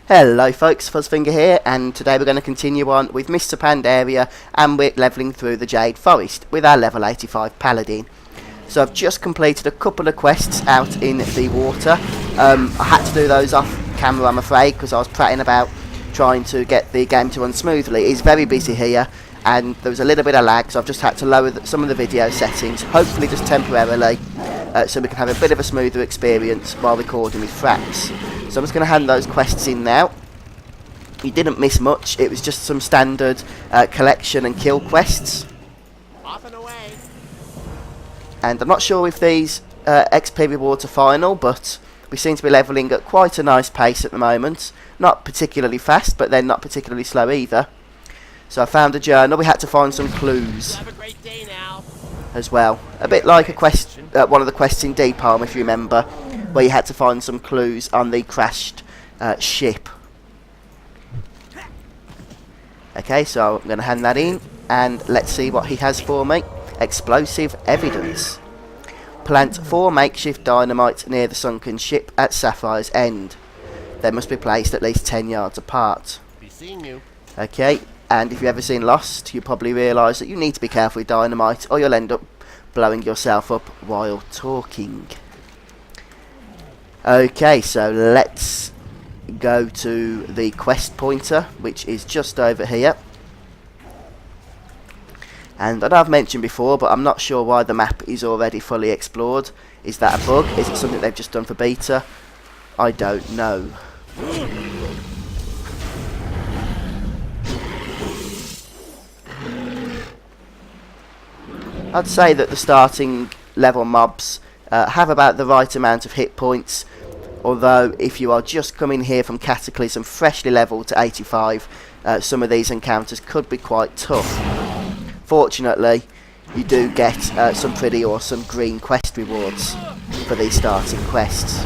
Hello folks, Fuzzfinger here, and today we're going to continue on with Mr. Pandaria, and we're levelling through the Jade Forest with our level 85 Paladin. So I've just completed a couple of quests out in the water. I had to do those off camera, I'm afraid, because I was prattling about trying to get the game to run smoothly. It's very busy here, and there was a little bit of lag, so I've just had to lower some of the video settings, hopefully just temporarily, so we can have a bit of a smoother experience while recording with fraps. So I'm just going to hand those quests in now. You didn't miss much, it was just some standard collection and kill quests. Off and away. And I'm not sure if these XP rewards are final, but we seem to be levelling at quite a nice pace at the moment. Not particularly fast, but then not particularly slow either. So I found a journal. We had to find some clues Have a great day now. as well. A bit like a quest, one of the quests in Deep Palm, if you remember, where you had to find some clues on the crashed ship. Okay, so I'm going to hand that in, and let's see what he has for me. Explosive evidence. Plant 4 makeshift dynamite near the sunken ship at Sapphire's End. They must be placed at least 10 yards apart. Be seeing you. Okay, and if you've ever seen Lost, you probably realise that you need to be careful with dynamite, or you'll end up blowing yourself up while talking. Okay, so let's go to the quest pointer, which is just over here. And I know I've mentioned before, but I'm not sure why the map is already fully explored. Is that a bug? Is it something they've just done for beta? I don't know. I'd say that the starting level mobs have about the right amount of hit points, although if you are just coming here from Cataclysm freshly leveled to 85, some of these encounters could be quite tough. Fortunately, you do get some pretty awesome green quest rewards for these starting quests.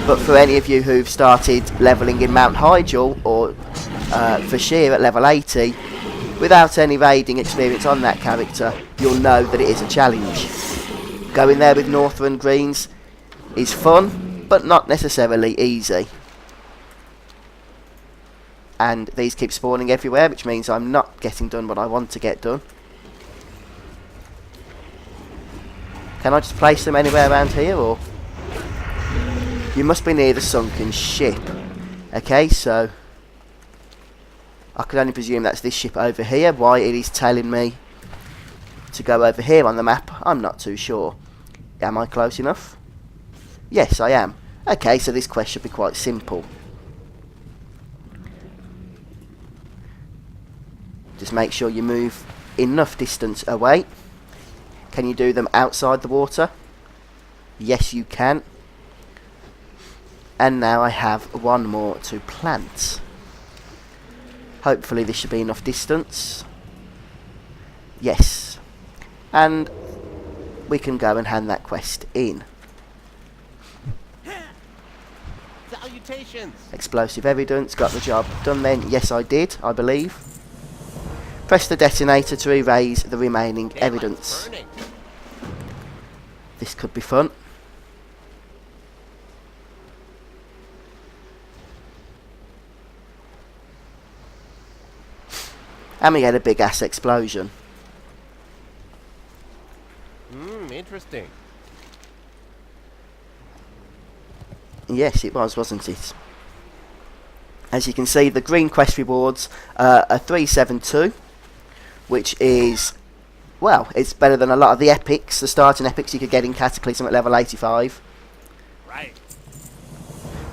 But for any of you who've started levelling in Mount Hyjal or for Sheer at level 80, without any raiding experience on that character, you'll know that it is a challenge. Going there with Northrend Greens is fun, but not necessarily easy. And these keep spawning everywhere, which means I'm not getting done what I want to get done. Can I just place them anywhere around here, or? You must be near the sunken ship. Okay, so I could only presume that's this ship over here. Why it is telling me to go over here on the map, I'm not too sure. Am I close enough? Yes, I am. Okay, so this quest should be quite simple. Just make sure you move enough distance away. Can you do them outside the water? Yes, you can. And now I have one more to plant. Hopefully this should be enough distance. Yes. And we can go and hand that quest in. Salutations. Explosive evidence, got the job done then. Yes, I did, I believe. Press the detonator to erase the remaining evidence. Burning. This could be fun. And we had a big ass explosion. Interesting. Yes, it was, wasn't it? As you can see, the green quest rewards are 372, which is, well, it's better than a lot of the epics, the starting epics you could get in Cataclysm at level 85. Right.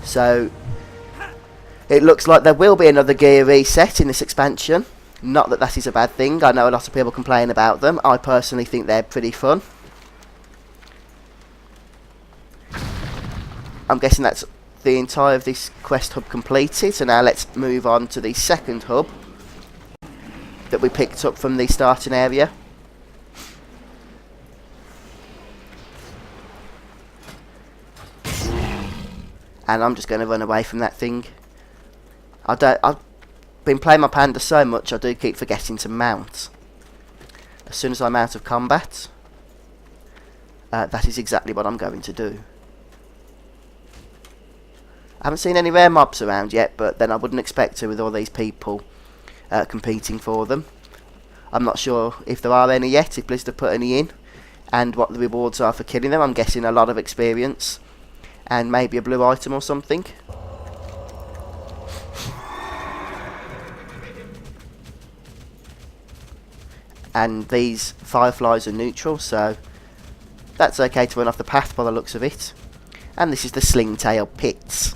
So, it looks like there will be another gear reset in this expansion. Not that that is a bad thing. I know a lot of people complain about them. I personally think they're pretty fun. I'm guessing that's the entire of this quest hub completed. So now let's move on to the second hub that we picked up from the starting area. And I'm just going to run away from that thing. I've been playing my panda so much I do keep forgetting to mount. As soon as I'm out of combat, that is exactly what I'm going to do. I haven't seen any rare mobs around yet, but then I wouldn't expect to with all these people competing for them. I'm not sure if there are any yet, if Blizzard have put any in, and what the rewards are for killing them. I'm guessing a lot of experience, and maybe a blue item or something. And these fireflies are neutral, so that's okay to run off the path by the looks of it. And this is the Slingtail Pits.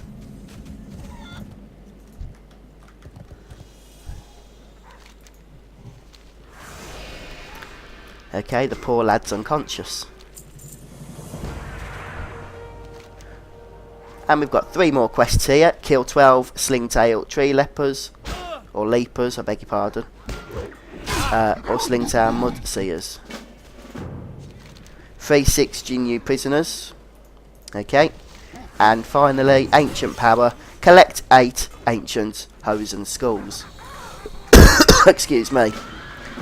Okay, the poor lad's unconscious. And we've got 3 more quests here. Kill 12 Slingtail tree lepers, or leapers, I beg your pardon. Or Slingtail mud seers. 3 6 GNU prisoners. Okay. And finally, ancient power. Collect 8 ancient hose and skulls. Excuse me.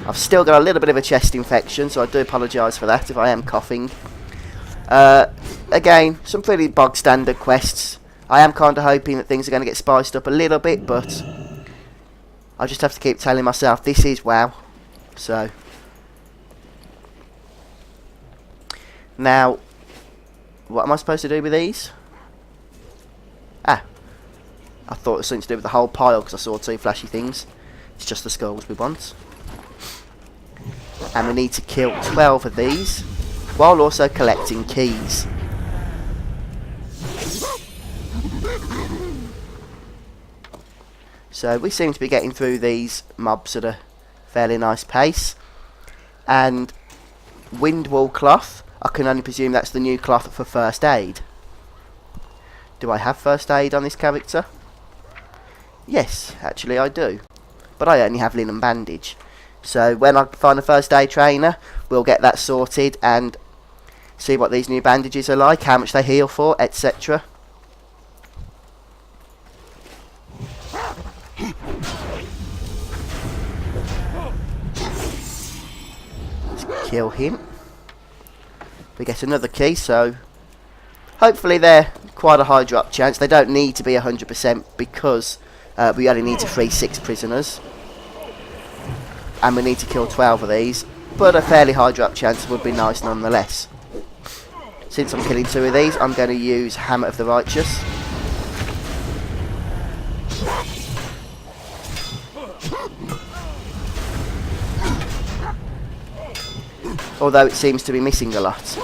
I've still got a little bit of a chest infection, so I do apologise for that if I am coughing. Again, some pretty bog standard quests. I am kind of hoping that things are going to get spiced up a little bit, but I just have to keep telling myself this is WoW. So now, what am I supposed to do with these? Ah, I thought it was something to do with the whole pile because I saw 2 flashy things. It's just the skulls we want. And we need to kill 12 of these while also collecting keys. So we seem to be getting through these mobs at a fairly nice pace. And Windwall cloth, I can only presume that's the new cloth for first aid. Do I have first aid on this character? Yes, actually I do. But I only have linen bandage. So when I find a first aid trainer, we'll get that sorted and see what these new bandages are like, how much they heal for, etc. Let's kill him. We get another key, so hopefully they're quite a high drop chance. They don't need to be 100% because we only need to free 6 prisoners. And we need to kill 12 of these, but a fairly high drop chance would be nice nonetheless. Since I'm killing 2 of these, I'm going to use Hammer of the Righteous. Although it seems to be missing a lot.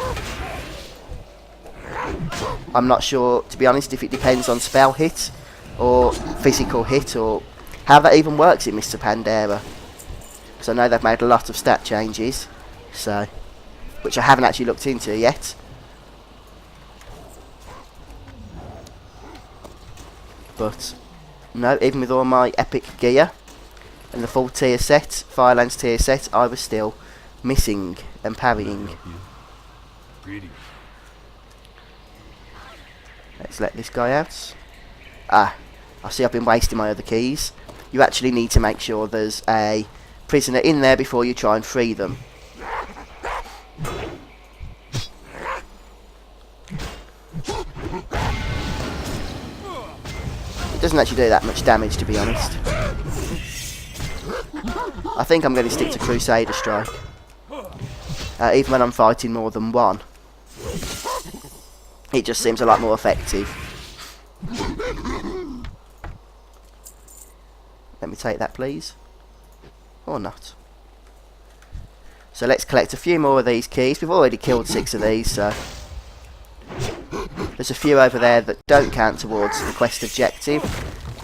I'm not sure, to be honest, if it depends on spell hit or physical hit or how that even works in Mr. Pandaria. I know they've made a lot of stat changes, so which I haven't actually looked into yet. But no, even with all my epic gear and the full tier set, Firelands tier set, I was still missing and parrying. Let's let this guy out. Ah, I see I've been wasting my other keys. You actually need to make sure there's a prisoner in there before you try and free them. It doesn't actually do that much damage, to be honest. I think I'm going to stick to Crusader Strike, even when I'm fighting more than one. It just seems a lot more effective. Let me take that, please. Or not. So let's collect a few more of these keys. We've already killed 6 of these, so there's a few over there that don't count towards the quest objective,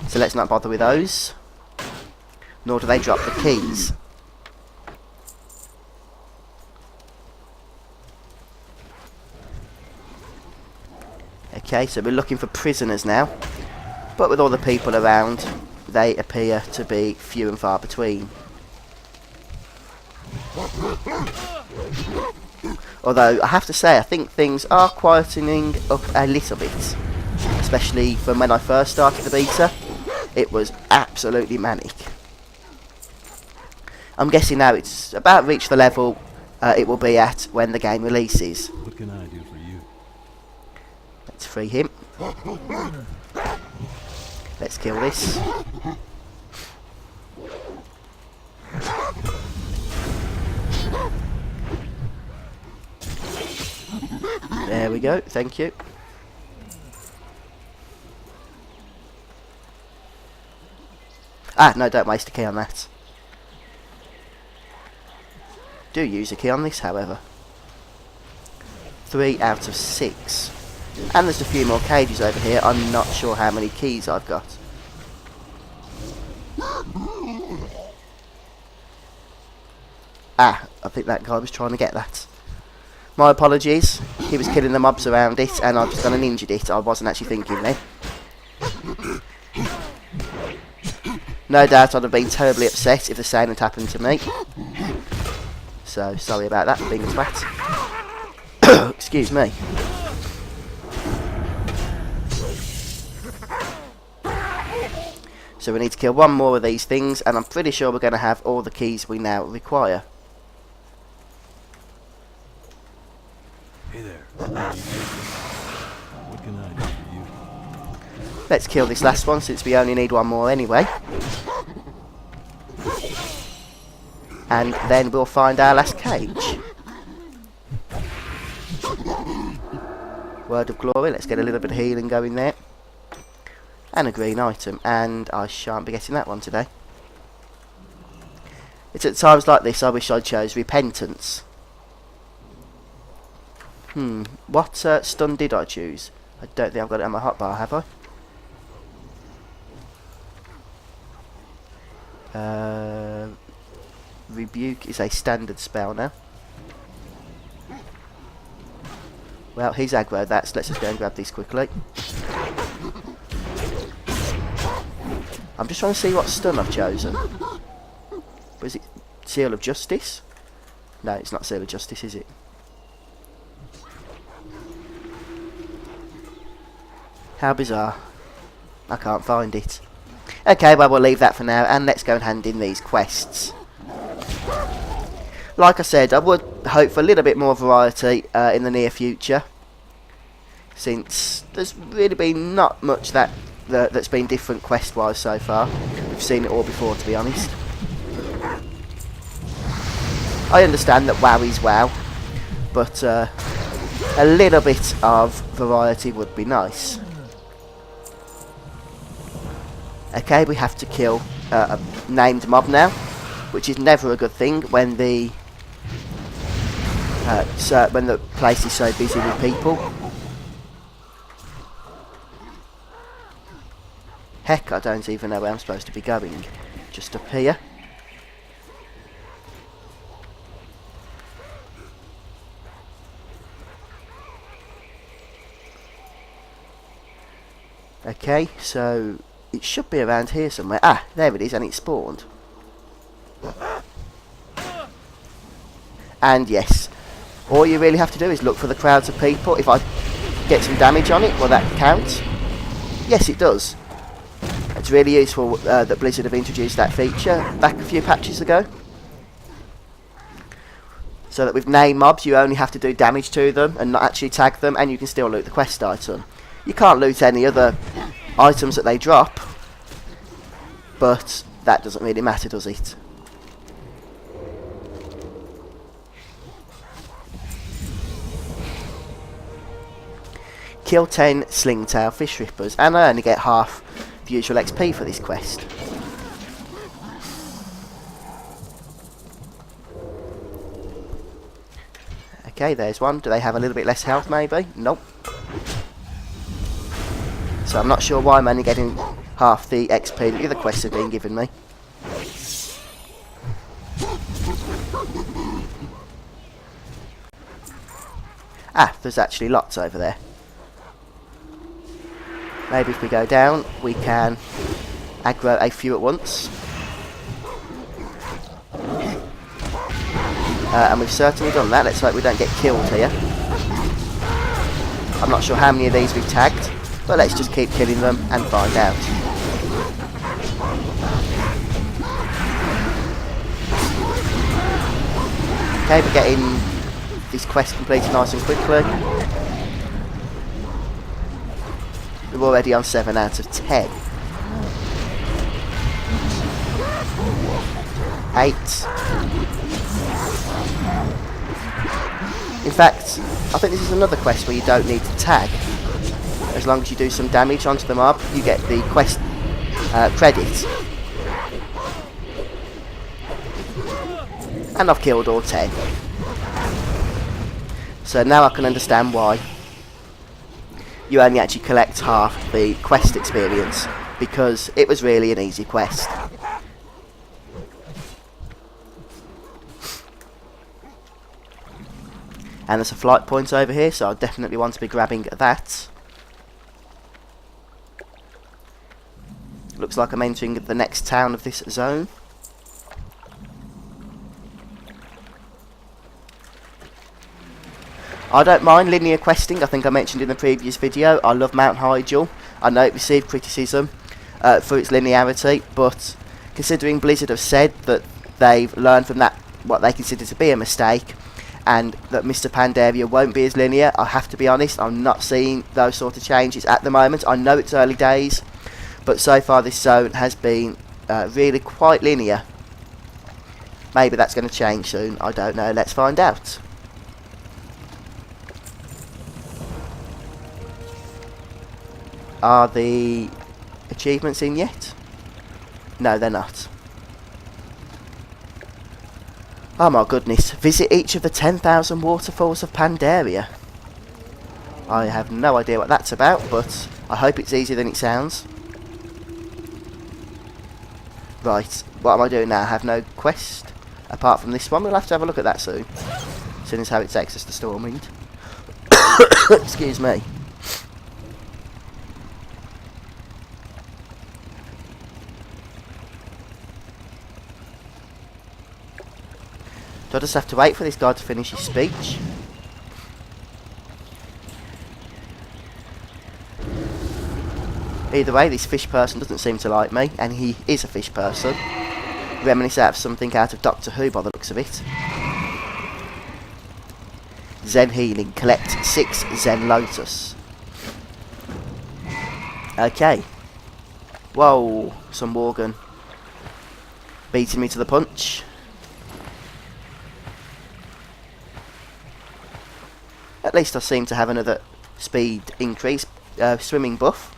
so let's not bother with those. Nor do they drop the keys. Okay, so we're looking for prisoners now, but with all the people around, they appear to be few and far between. Although I have to say, I think things are quietening up a little bit, especially from when I first started the beta. It was absolutely manic. I'm guessing now it's about reached the level it will be at when the game releases. What can I do for you? Let's free him. Let's kill this. There we go, thank you. Ah, no, don't waste a key on that. Do use a key on this, however. 3 out of 6. And there's a few more cages over here. I'm not sure how many keys I've got. Ah, I think that guy was trying to get that. My apologies. He was killing the mobs around it and I've just gone and injured it. I wasn't actually thinking then. No doubt I'd have been terribly upset if the same had happened to me. So, sorry about that, being a twat. Excuse me. So we need to kill one more of these things, and I'm pretty sure we're going to have all the keys we now require. Hey there. What can I do for you? Let's kill this last one, since we only need one more anyway. And then we'll find our last cage. Word of glory, let's get a little bit of healing going there. And a green item, and I shan't be getting that one today. It's at times like this I wish I chose repentance. What stun did I choose? I don't think I've got it on my hotbar, have I? Rebuke is a standard spell now. Well, he's aggroed that, so let's just go and grab these quickly. I'm just trying to see what stun I've chosen. Was it Seal of Justice? No, it's not Seal of Justice, is it? How bizarre. I can't find it. Okay, well, we'll leave that for now, and let's go and hand in these quests. Like I said, I would hope for a little bit more variety in the near future, since there's really been not much that's been different quest-wise so far. We've seen it all before, to be honest. I understand that WoW is WoW, but a little bit of variety would be nice. Okay, we have to kill a named mob now, which is never a good thing when the place is so busy with people. Heck, I don't even know where I'm supposed to be going. Just up here. Okay, so it should be around here somewhere. Ah, there it is, and it spawned. And yes, all you really have to do is look for the crowds of people. If I get some damage on it, will that count? Yes, it does. It's really useful that Blizzard have introduced that feature back a few patches ago. So that with named mobs, you only have to do damage to them and not actually tag them, and you can still loot the quest item. You can't loot any other items that they drop, but that doesn't really matter, does it? Kill 10 Slingtail fish rippers, and I only get half the usual XP for this quest. Okay, there's one. Do they have a little bit less health, maybe? Nope. So I'm not sure why I'm only getting half the XP that the other quests have been giving me. Ah, there's actually lots over there. Maybe if we go down, we can aggro a few at once. And we've certainly done that. Let's hope we don't get killed here. I'm not sure how many of these we've tagged, but let's just keep killing them and find out. Okay, we're getting this quest completed nice and quickly. We're already on 7 out of 10. 8. In fact, I think this is another quest where you don't need to tag. As long as you do some damage onto the mob, you get the quest credit. And I've killed all 10. So now I can understand why you only actually collect half the quest experience, because it was really an easy quest. And there's a flight point over here, so I definitely want to be grabbing that. Looks like I'm entering the next town of this zone. I don't mind linear questing. I think I mentioned in the previous video, I love Mount Hyjal. I know it received criticism for its linearity, but considering Blizzard have said that they've learned from that what they consider to be a mistake, and that Mr. Pandaria won't be as linear, I have to be honest, I'm not seeing those sort of changes at the moment. I know it's early days, but so far this zone has been really quite linear. Maybe that's going to change soon, I don't know, let's find out. Are the achievements in yet? No, they're not. Oh my goodness, visit each of the 10,000 waterfalls of Pandaria. I have no idea what that's about, but I hope it's easier than it sounds. Right, what am I doing now? I have no quest apart from this one. We'll have to have a look at that soon. Seeing as how it takes us to Stormwind. Excuse me. Do I just have to wait for this guy to finish his speech? Either way, this fish person doesn't seem to like me, and he is a fish person. Reminiscent of something out of Doctor Who by the looks of it. Zen Healing. Collect 6 Zen Lotus. Okay. Whoa, some Worgen. Beating me to the punch. At least I seem to have another speed increase, swimming buff.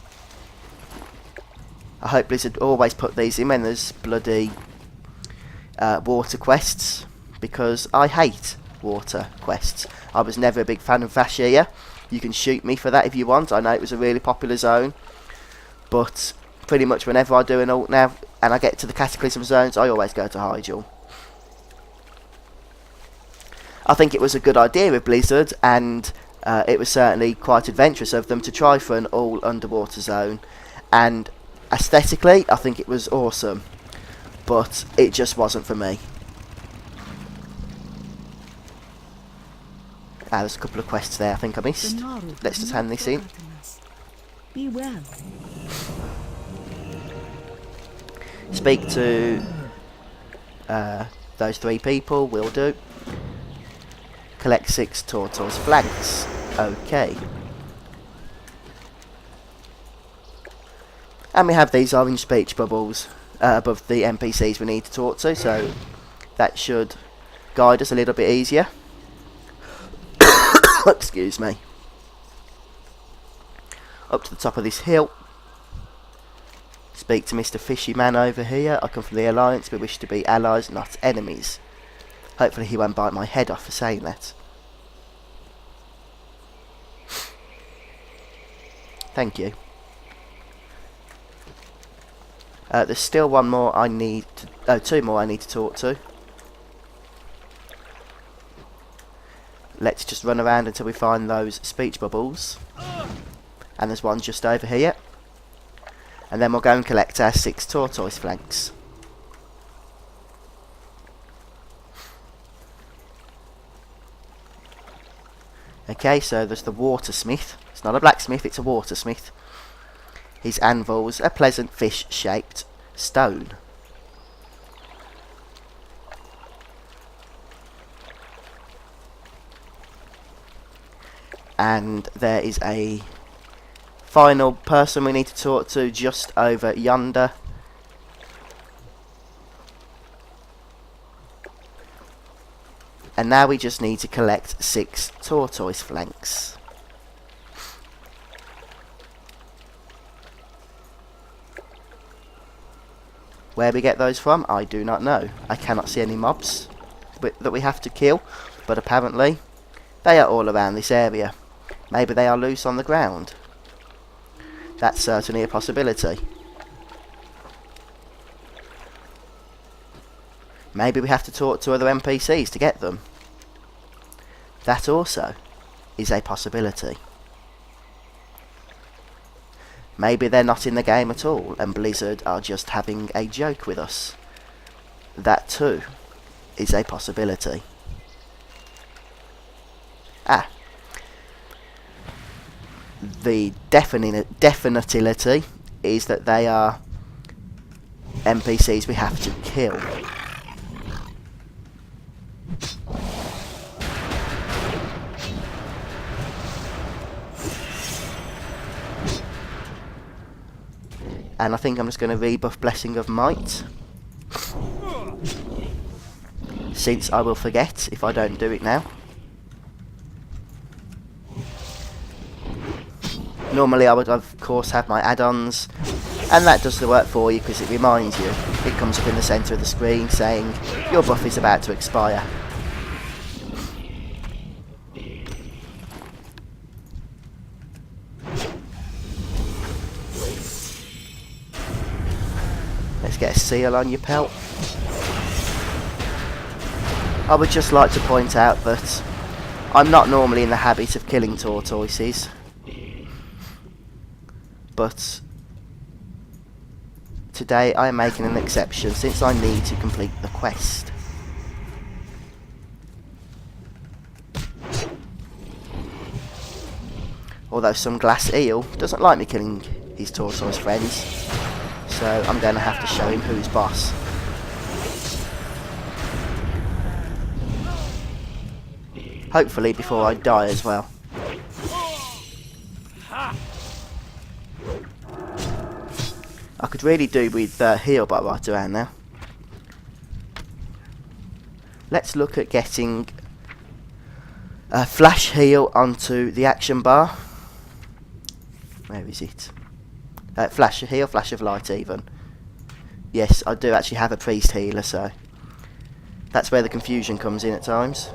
I hope Blizzard always put these in when there's bloody water quests, because I hate water quests. I was never a big fan of Vashia. You can shoot me for that if you want. I know it was a really popular zone, but pretty much whenever I do an alt now and I get to the Cataclysm zones, I always go to Hyjal. I think it was a good idea with Blizzard, and it was certainly quite adventurous of them to try for an all underwater zone, and aesthetically I think it was awesome, but it just wasn't for me. There's a couple of quests there I think I missed. Let's just hand this in. Be well. Speak to those 3 people, will do. Collect 6 tortoise flanks. Okay. And we have these orange speech bubbles above the NPCs we need to talk to, so that should guide us a little bit easier. Excuse me. Up to the top of this hill. Speak to Mr. Fishy Man over here. I come from the Alliance. We wish to be allies, not enemies. Hopefully he won't bite my head off for saying that. Thank you. There's still one more I need to... Oh, 2 more I need to talk to. Let's just run around until we find those speech bubbles. And there's one just over here. And then we'll go and collect our 6 tortoise flanks. Okay, so there's the watersmith. It's not a blacksmith, it's a watersmith. His anvil's a pleasant fish-shaped stone. And there is a final person we need to talk to just over yonder. And now we just need to collect 6 tortoise flanks. Where we get those from, I do not know. I cannot see any mobs that we have to kill, but apparently they are all around this area. Maybe they are loose on the ground. That's certainly a possibility. Maybe we have to talk to other NPCs to get them. That also is a possibility. Maybe they're not in the game at all and Blizzard are just having a joke with us. That too is a possibility. The definitely is that they are NPCs we have to kill. And I think I'm just going to rebuff Blessing of Might, since I will forget if I don't do it now. Normally I would of course have my add-ons, and that does the work for you because it reminds you. It comes up in the centre of the screen saying your buff is about to expire. Let's get a seal on your pelt. I would just like to point out that I'm not normally in the habit of killing tortoises, but today I am making an exception since I need to complete the quest. Although some glass eel doesn't like me killing his tortoise friends, so I'm going to have to show him who's boss. Hopefully before I die as well. I could really do with heal bar right around now. Let's look at getting a flash heal onto the action bar. Where is it? Flash heal, flash of light even. Yes, I do actually have a priest healer, so that's where the confusion comes in at times.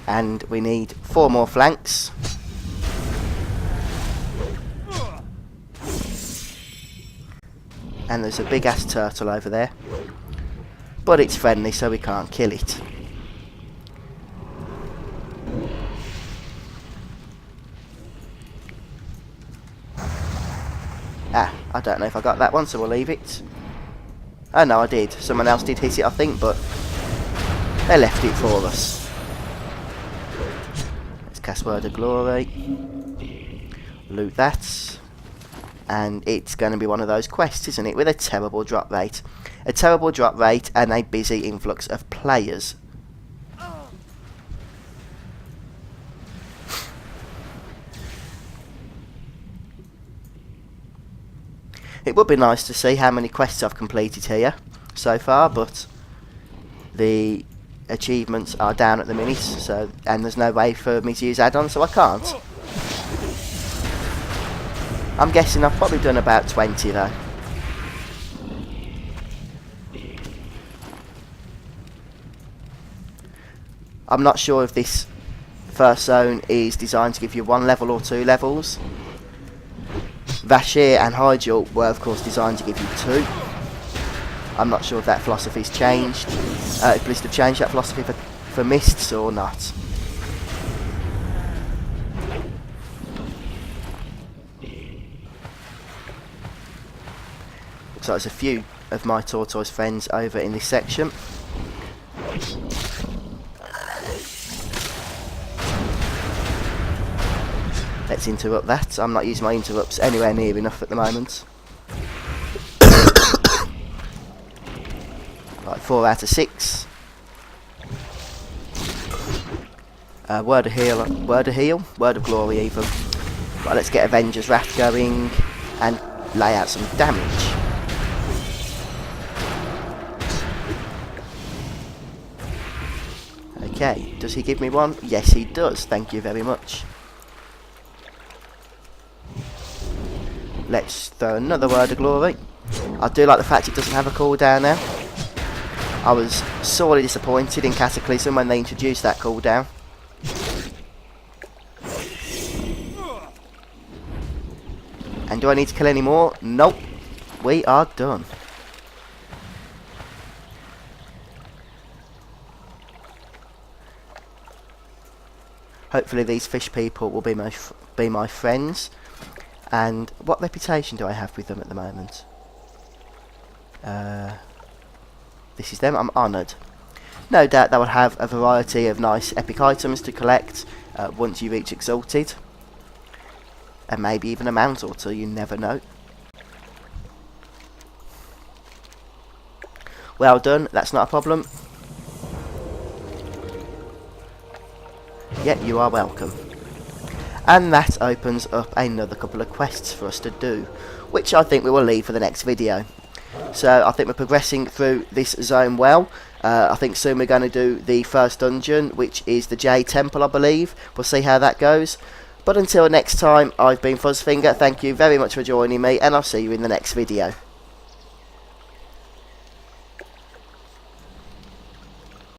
And we need 4 more flanks. And there's a big ass turtle over there, but it's friendly so we can't kill it. I don't know if I got that one, so we'll leave it. Oh no, I did. Someone else did hit it I think, but they left it for us. Let's cast Word of Glory, loot that. And it's going to be one of those quests, isn't it, with a terrible drop rate. A terrible drop rate and a busy influx of players. It would be nice to see how many quests I've completed here so far, but the achievements are down at the minute, so and there's no way for me to use add-ons, so I can't. I'm guessing I've probably done about 20 though. I'm not sure if this first zone is designed to give you 1 level or 2 levels. Vashir and Hyjal were of course designed to give you 2. I'm not sure if that philosophy's changed. If Blizzard have changed that philosophy for mists or not. So there's a few of my tortoise friends over in this section. Let's interrupt that. I'm not using my interrupts anywhere near enough at the moment. Right, 4 out of 6. Word of heal, word of glory even. Right, let's get Avengers Wrath going and lay out some damage. Okay, does he give me one? Yes, he does. Thank you very much. Let's throw another word of glory. I do like the fact it doesn't have a cooldown now. I was sorely disappointed in Cataclysm when they introduced that cooldown. And do I need to kill any more? Nope. We are done. Hopefully these fish people will be my friends. And what reputation do I have with them at the moment? This is them. I'm honoured. No doubt they will have a variety of nice epic items to collect once you reach Exalted. And maybe even a mount or two, you never know. Well done, that's not a problem. Yep, you are welcome. And that opens up another couple of quests for us to do, which I think we will leave for the next video. So I think we're progressing through this zone well. I think soon we're going to do the first dungeon, which is the Jade Temple, I believe. We'll see how that goes. But until next time, I've been Fuzzfinger. Thank you very much for joining me, and I'll see you in the next video.